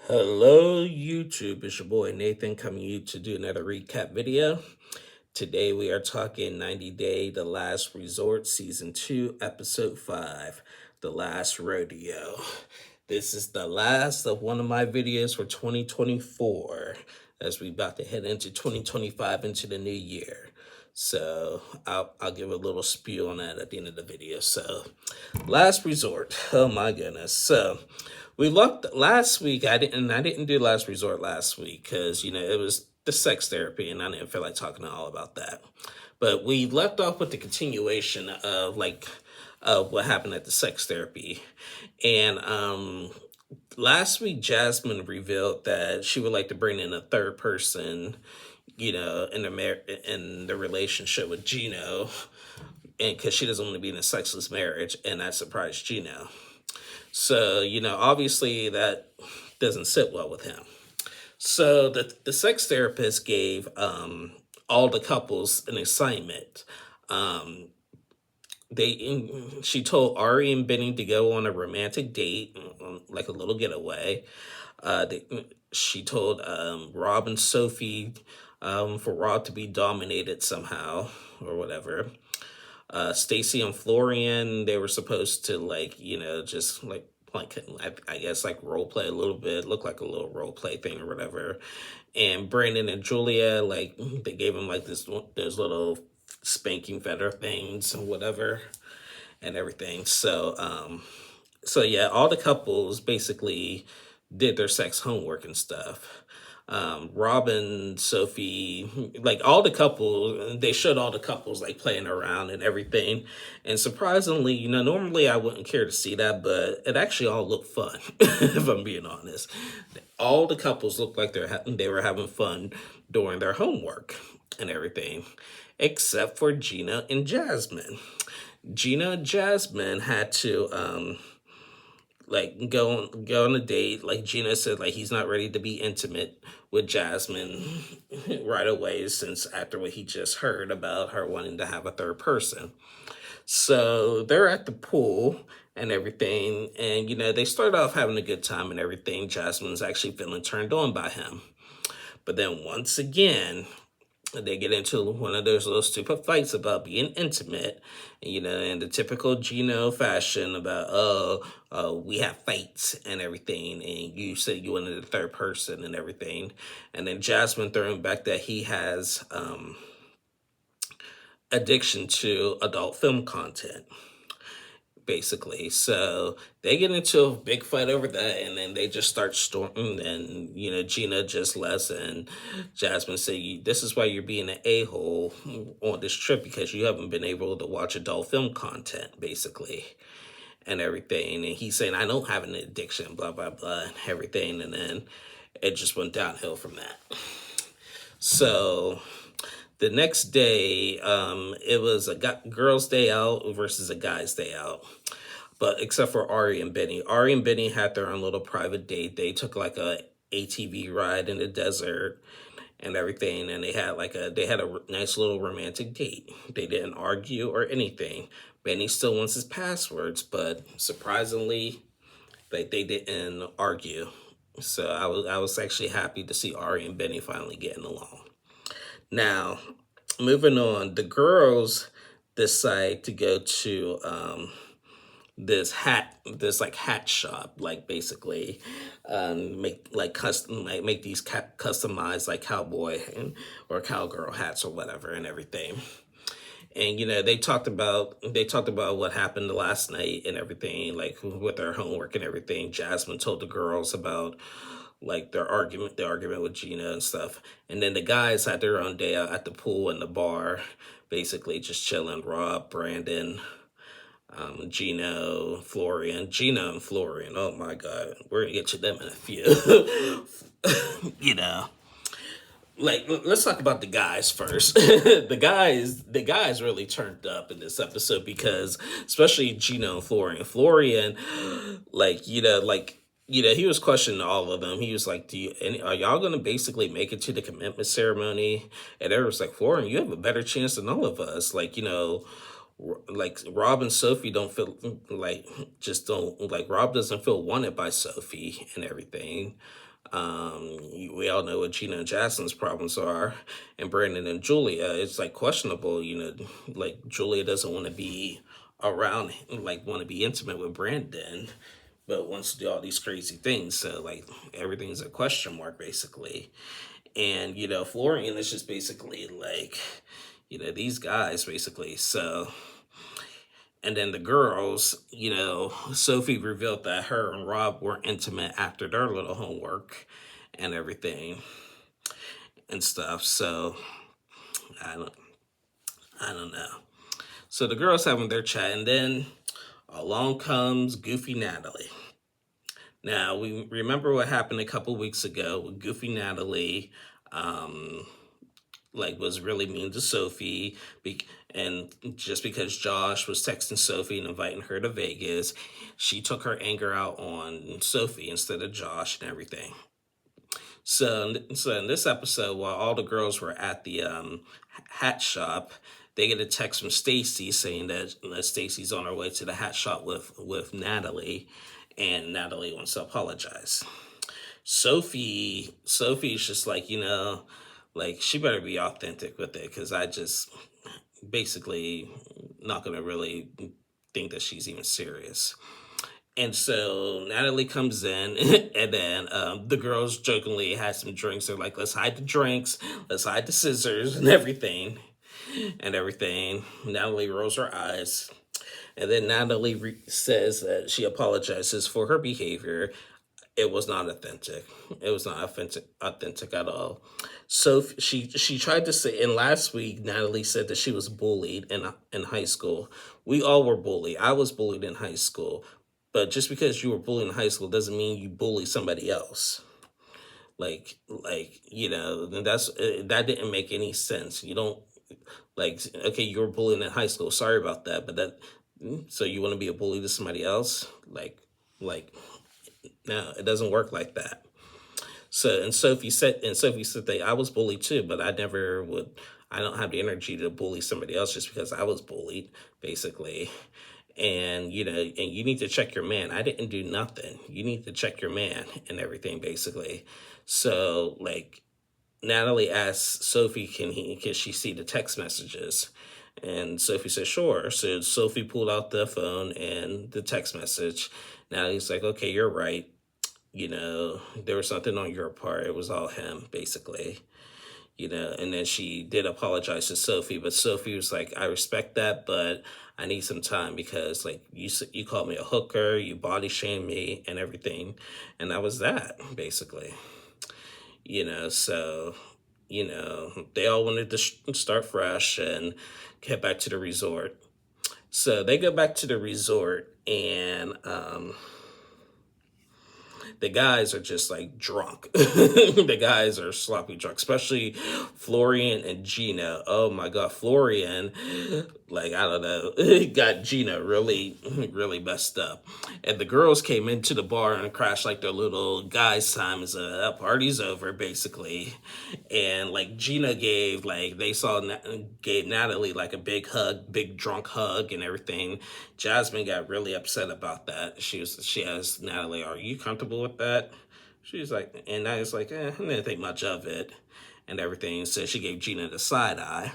Hello, YouTube. It's your boy Nathan coming to you to do another recap video. Today we are talking 90 Day The Last Resort, Season 2, Episode 5, The Last Rodeo. This is the last of one of my videos for 2024 as we about to head into 2025 into the new year. So I'll give a little spiel on that at the end of the video. So Last Resort. Oh my goodness. So we looked last week. I didn't do Last Resort last week because it was the sex therapy and I didn't feel like talking all about that. But we left off with the continuation of what happened at the sex therapy. And last week Jasmine revealed that she would like to bring in a third person, in the relationship with Gino, and because she doesn't want to be in a sexless marriage, and that surprised Gino. So, obviously that doesn't sit well with him. So the sex therapist gave all the couples an assignment. She told Ari and Benny to go on a romantic date, like a little getaway. She told Rob and Sophie for Rob to be dominated somehow or whatever. Stacy and Florian, they were supposed to just I guess like role play a little bit, look like a little role play thing or whatever. And Brandon and Julia, like they gave him like those little spanking feather things or whatever and everything. So yeah, all the couples basically did their sex homework and stuff. Robin, Sophie, like all the couples, they showed all the couples like playing around and everything. And surprisingly, normally I wouldn't care to see that, but it actually all looked fun, if I'm being honest. All the couples looked like they were having fun during their homework and everything, except for Gina and Jasmine. Gina and Jasmine had to go on a date. Like Gina said, like he's not ready to be intimate with Jasmine right away, since after what he just heard about her wanting to have a third person. So they're at the pool and everything, and they start off having a good time and everything. Jasmine's actually feeling turned on by him, but then once again they get into one of those little stupid fights about being intimate, in the typical Gino fashion about, we have fights and everything, and you said you wanted a third person and everything. And then Jasmine throwing back that he has addiction to adult film content, basically. So they get into a big fight over that, and then they just start storming, and Gina just lets, and Jasmine say, this is why you're being an a-hole on this trip, because you haven't been able to watch adult film content, basically, and everything. And he's saying, I don't have an addiction, blah blah blah, and everything. And then it just went downhill from that. So the next day, it was a girl's day out versus a guy's day out. But except for Ari and Benny. Ari and Benny had their own little private date. They took like a ATV ride in the desert and everything, and they had a nice little romantic date. They didn't argue or anything. Benny still wants his passwords, but surprisingly, they didn't argue. So I was actually happy to see Ari and Benny finally getting along. Now, moving on, the girls decide to go to this hat shop, like basically make these customized like cowboy or cowgirl hats or whatever and everything. And they talked about what happened last night and everything, like with their homework and everything. Jasmine told the girls about like the argument with Gina and stuff. And then the guys had their own day out at the pool and the bar, basically just chilling. Rob, Brandon, Gino and Florian. Oh my God, we're gonna get to them in a few. Let's talk about the guys first. The guys really turned up in this episode, because especially Gino and Florian. Florian, he was questioning all of them. He was like, are y'all going to basically make it to the commitment ceremony? And there was like, Florian, you have a better chance than all of us. Like Rob and Sophie don't feel Rob doesn't feel wanted by Sophie and everything. We all know what Gina and Jasmine's problems are, and Brandon and Julia. It's like questionable, like Julia doesn't want to be around, like want to be intimate with Brandon, but wants to do all these crazy things. So like everything's a question mark basically, and Florian is just basically like, these guys basically. So and then the girls, Sophie revealed that her and Rob were intimate after their little homework and everything and stuff. So I don't I don't know. So the girls having their chat, and then along comes Goofy Natalie. Now we remember what happened a couple weeks ago with Goofy Natalie. Um, like was really mean to Sophie, and just because Josh was texting Sophie and inviting her to Vegas, she took her anger out on Sophie instead of Josh and everything. So in this episode, while all the girls were at the hat shop, they get a text from Stacy saying that Stacy's on her way to the hat shop with Natalie, and Natalie wants to apologize. Sophie's just like, like she better be authentic with it, because I just basically not gonna really think that she's even serious. And so Natalie comes in, and then the girls jokingly had some drinks. They're like, let's hide the drinks, let's hide the scissors and everything. And everything. Natalie rolls her eyes. And then Natalie says that she apologizes for her behavior. It was not authentic. It was not authentic at all. So she tried to say, and last week Natalie said that she was bullied in high school. We all were bullied. I was bullied in high school, but just because you were bullied in high school doesn't mean you bully somebody else. That's that didn't make any sense. You don't like, okay, you were bullied in high school. Sorry about that, but so you want to be a bully to somebody else? Like no, it doesn't work like that. So Sophie said that I was bullied too, but I never would. I don't have the energy to bully somebody else just because I was bullied, basically. And and you need to check your man. I didn't do nothing. You need to check your man and everything, basically. So like Natalie asks Sophie, can she see the text messages? And Sophie says, sure. So Sophie pulled out the phone and the text message. Natalie's like, okay, you're right. There was something on your part. It was all him, basically. And then she did apologize to Sophie, but Sophie was like, I respect that, but I need some time because like you called me a hooker, you body shamed me and everything. And that was that, basically. So they all wanted to start fresh and get back to the resort. So they go back to the resort, and the guys are just like drunk. The guys are sloppy drunk, especially Florian and Gina. Oh my God, Florian, like, I don't know, he got Gina really, really messed up. And the girls came into the bar and crashed like their little guys' time as that party's over, basically. And like Gina gave Natalie like a big hug, big drunk hug and everything. Jasmine got really upset about that. She asked Natalie, "Are you comfortable with that?" She's like, and I was like, I didn't think much of it and everything. So she gave Gina the side eye.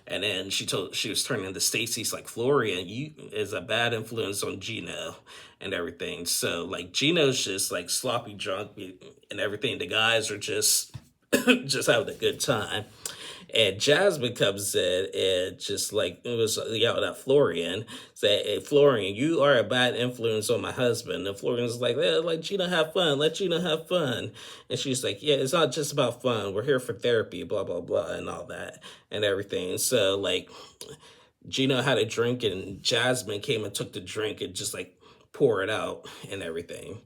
And then she was turning to Stacy's like, Florian, you is a bad influence on Gino and everything. So like Gino's just like sloppy drunk and everything. The guys are just just having a good time. And Jasmine comes in and just like it was yelling at Florian, say, "Hey Florian, you are a bad influence on my husband." And Florian's like, let Gina have fun, let Gina have fun. And she's like, yeah, it's not just about fun. We're here for therapy, blah blah blah, and all that and everything. So like Gina had a drink, and Jasmine came and took the drink and just like pour it out and everything.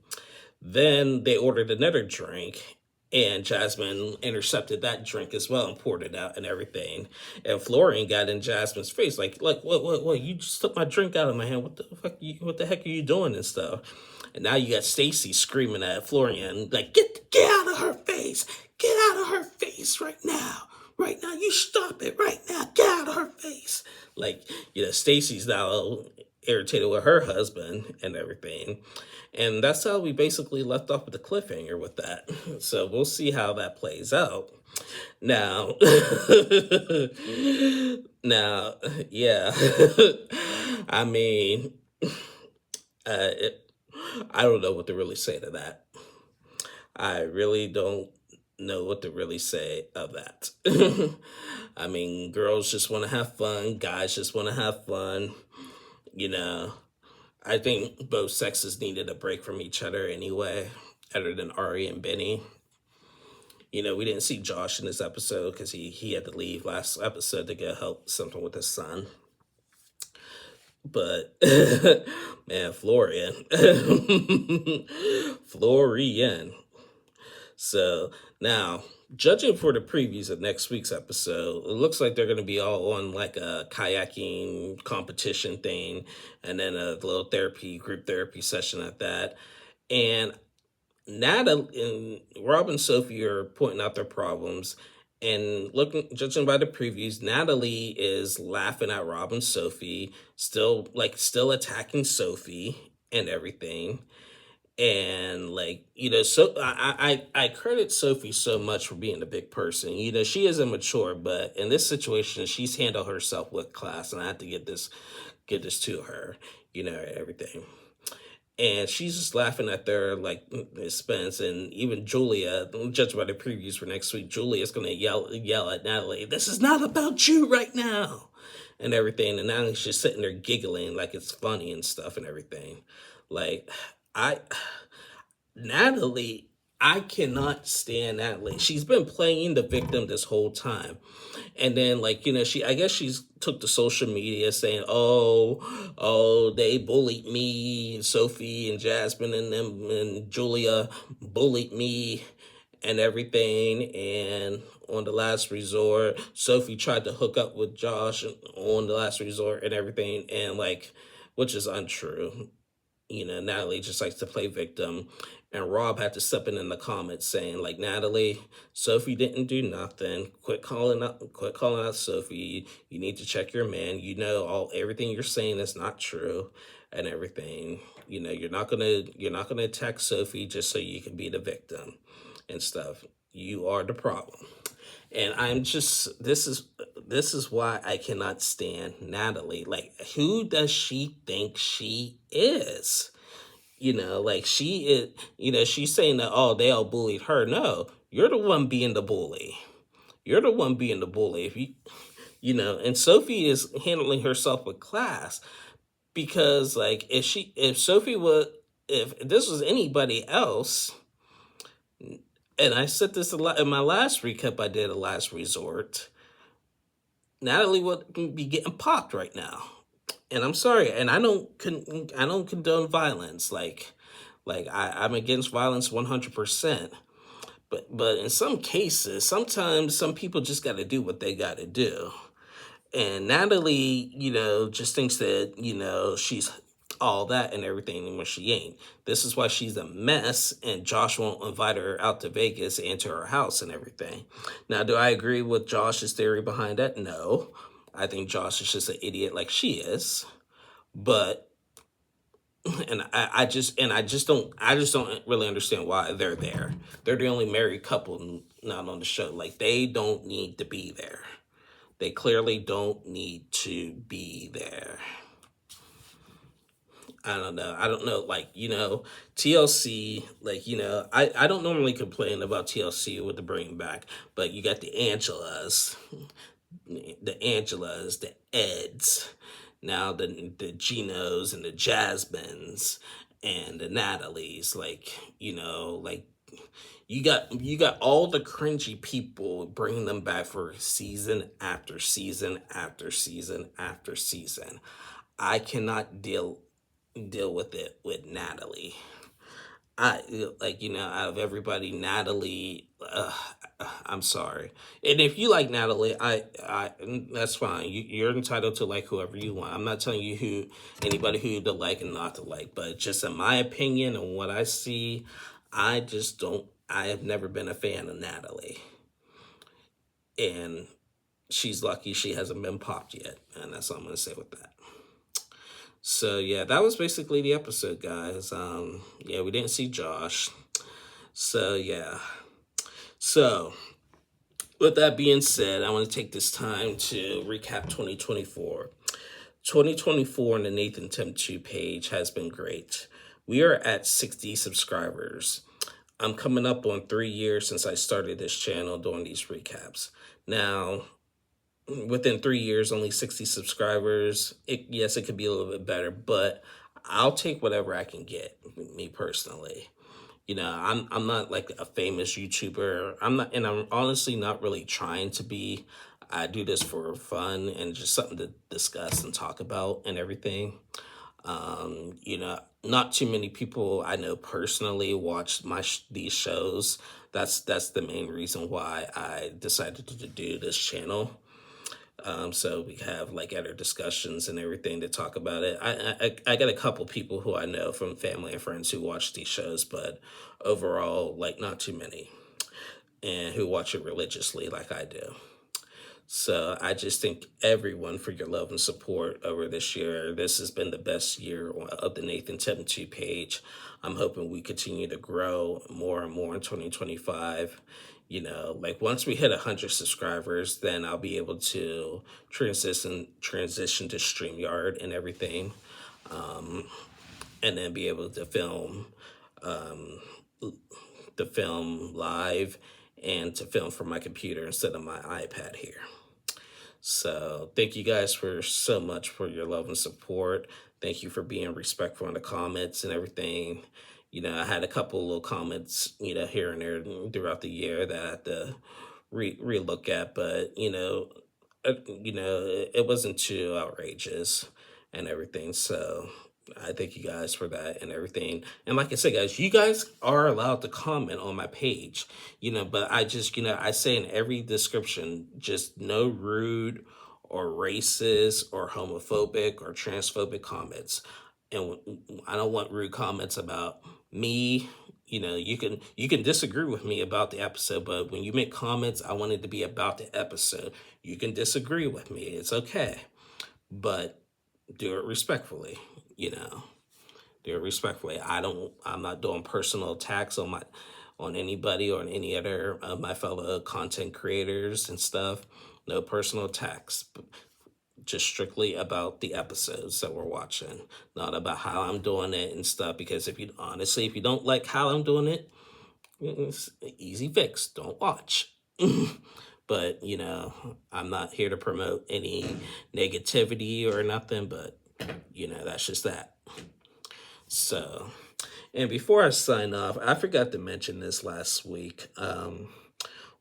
Then they ordered another drink, and Jasmine intercepted that drink as well and poured it out and everything. And Florian got in Jasmine's face like, what? You just took my drink out of my hand. What the heck are you doing and stuff? And now you got Stacy screaming at Florian like, get out of her face, get out of her face right now. Right now, you stop it right now. Get out of her face. Like, Stacy's now irritated with her husband and everything. And that's how we basically left off with the cliffhanger with that. So we'll see how that plays out. Now, now, yeah. I mean, it, I don't know what to really say to that. I really don't know what to really say of that. I mean, girls just want to have fun, guys just want to have fun. You know, I think both sexes needed a break from each other anyway, other than Ari and Benny. We didn't see Josh in this episode because he had to leave last episode to go help something with his son. But man, Florian, Florian. So now, judging for the previews of next week's episode, it looks like they're going to be all on like a kayaking competition thing, and then a little group therapy session at that. And Natalie and Rob and Sophie are pointing out their problems, and judging by the previews, Natalie is laughing at Rob and Sophie, still attacking Sophie and everything. And so I credit Sophie so much for being a big person. She is immature, but in this situation, she's handled herself with class, and I have to get this to her. Everything. And she's just laughing at their expense, and even Julia, judging by the previews for next week, Julia is gonna yell at Natalie, "This is not about you right now," and everything. And Natalie's just sitting there giggling like it's funny and stuff and everything. Like I Natalie, I cannot stand Natalie. She's been playing the victim this whole time. And then I guess she's took to social media saying, oh, they bullied me, Sophie and Jasmine and them and Julia bullied me and everything. And on the last resort, Sophie tried to hook up with Josh on the last resort and everything, and which is untrue. Natalie just likes to play victim. And Rob had to step in the comments saying, Natalie, Sophie didn't do nothing. Quit calling out Sophie. You need to check your man. Everything you're saying is not true and everything. You're not gonna attack Sophie just so you can be the victim and stuff. You are the problem. And this is why I cannot stand Natalie. Who does she think she is? She is, she's saying that, oh, they all bullied her. No, you're the one being the bully. You're the one being the bully. And Sophie is handling herself with class, because if this was anybody else, and I said this a lot in my last recap I did, a last resort, Natalie would be getting popped right now. And I'm sorry, and I don't condone violence. I'm against violence 100%. But in some cases, sometimes some people just got to do what they got to do. And Natalie, just thinks that she's all that and everything when she ain't. This is why she's a mess, and Josh won't invite her out to Vegas and to her house and everything. Now, do I agree with Josh's theory behind that? No. I think Josh is just an idiot like she is. But I just don't really understand why they're there. They're the only married couple not on the show. They don't need to be there. They clearly don't need to be there. I don't know. TLC, I don't normally complain about TLC with the bring back, but you got the Angelas, the Eds, now the Genos and the Jasmines and the Natalies. You got all the cringy people, bringing them back for season after season after season after season. I cannot deal with it with Natalie. Out of everybody, Natalie, I'm sorry. And if you like Natalie, I that's fine. You're entitled to like whoever you want. I'm not telling you anybody who to like and not to like, but just in my opinion and what I see, I have never been a fan of Natalie. And she's lucky she hasn't been popped yet. And that's all I'm going to say with that. So yeah, that was basically the episode, guys. Yeah, we didn't see Josh. So yeah. So with that being said, I want to take this time to recap 2024. 2024 on the Nathan Temp 2 page has been great. We are at 60 subscribers. I'm coming up on 3 years since I started this channel doing these recaps. Now, within 3 years, only 60 subscribers. Yes, it could be a little bit better, but I'll take whatever I can get, me personally. I'm not like a famous YouTuber. I'm not, and I'm honestly not really trying to be. I do this for fun and just something to discuss and talk about and everything. Not too many people I know personally watch these shows. That's the main reason why I decided to do this channel. So we have like other discussions and everything to talk about it. I got a couple people who I know from family and friends who watch these shows, but overall, like not too many, and who watch it religiously like I do. So I just thank everyone for your love and support over this year. This has been the best year of the Nathan 72 page. I'm hoping we continue to grow more and more in 2025. Like once we hit 100 subscribers, then I'll be able to transition to StreamYard and everything, and then be able to film live and to film from my computer instead of my iPad here. So thank you guys for so much for your love and support. Thank you for being respectful in the comments and everything. I had a couple little comments, here and there throughout the year that I had to relook at, but it wasn't too outrageous and everything. So I thank you guys for that and everything. And like I said, guys, you guys are allowed to comment on my page, but I just, I say in every description, just no rude or racist or homophobic or transphobic comments. And I don't want rude comments about me. You can disagree with me about the episode, but when you make comments, I want it to be about the episode. You can disagree with me. It's okay. But do it respectfully, you know. Do it respectfully. I'm not doing personal attacks on anybody or on any other of my fellow content creators and stuff. No personal attacks. Just strictly about the episodes that we're watching, not about how I'm doing it and stuff. Because if you don't like how I'm doing it, it's an easy fix. Don't watch. But I'm not here to promote any negativity or nothing. But that's just that. So, and before I sign off, I forgot to mention this last week.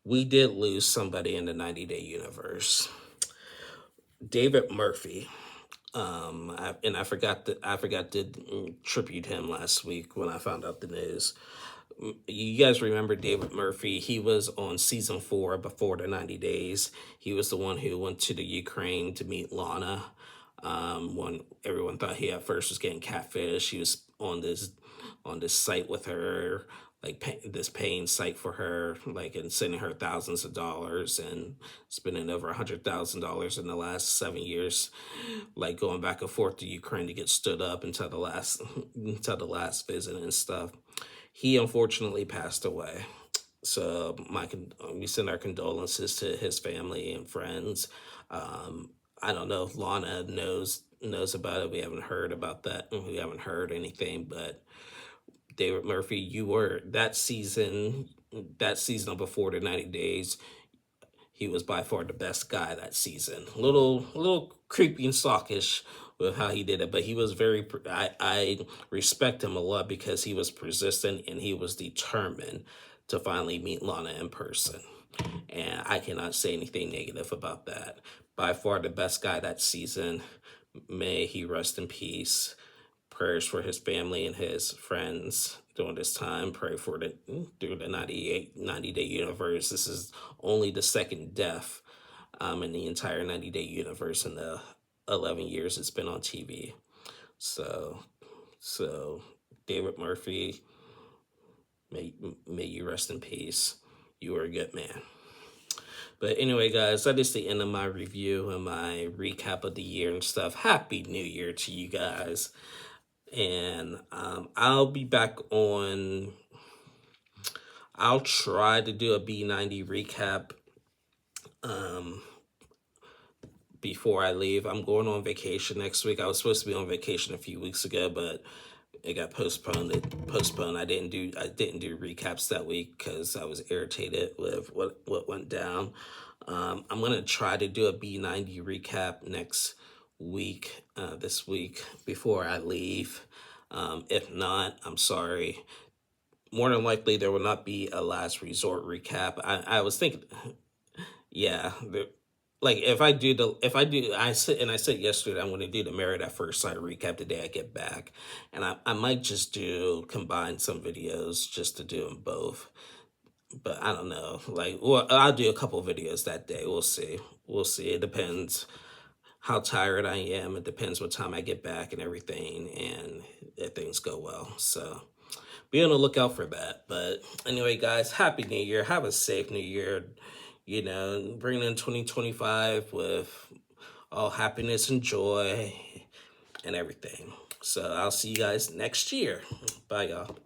We did lose somebody in the 90-day universe. David Murphy. I forgot to tribute him last week when I found out the news. You guys remember David Murphy? He was on season 4 before the 90 days. He was the one who went to the Ukraine to meet Lana. When everyone thought he at first was getting catfish, he was on this site with her, like this paying site for her, like, and sending her thousands of dollars and spending over $100,000 in the last 7 years, like going back and forth to Ukraine to get stood up until the last visit and stuff. He unfortunately passed away. So we send our condolences to his family and friends. I don't know if Lana knows about it. We haven't heard about that. We haven't heard anything. But David Murphy, you were that season of Before the 90 Days. He was by far the best guy that season. Little creepy and stalkish with how he did it, but he was very. I respect him a lot because he was persistent and he was determined to finally meet Lana in person. And I cannot say anything negative about that. By far the best guy that season. May he rest in peace. Prayers for his family and his friends during this time. Pray for through the 90-day universe. This is only the second death in the entire 90-day universe in the 11 years it's been on TV. So David Murphy, may you rest in peace. You are a good man. But anyway, guys, that is the end of my review and my recap of the year and stuff. Happy New Year to you guys. And I'll be back on. I'll try to do a B90 recap before I leave. I'm going on vacation next week. I was supposed to be on vacation a few weeks ago, but it got postponed. I didn't do recaps that week because I was irritated with what went down. I'm gonna try to do a B90 recap next week, this week before I leave. If not, I'm sorry. More than likely, there will not be a last resort recap. I was thinking, yeah, like I said yesterday I'm going to do the Married at First Sight recap the day I get back, and I might just combine some videos just to do them both. But I don't know. Like, well, I'll do a couple videos that day. We'll see. We'll see. It depends how tired I am. It depends what time I get back and everything, and if things go well. So be on the lookout for that. But anyway, guys, Happy New Year. Have a safe New Year. Bring in 2025 with all happiness and joy and everything. So I'll see you guys next year. Bye, y'all.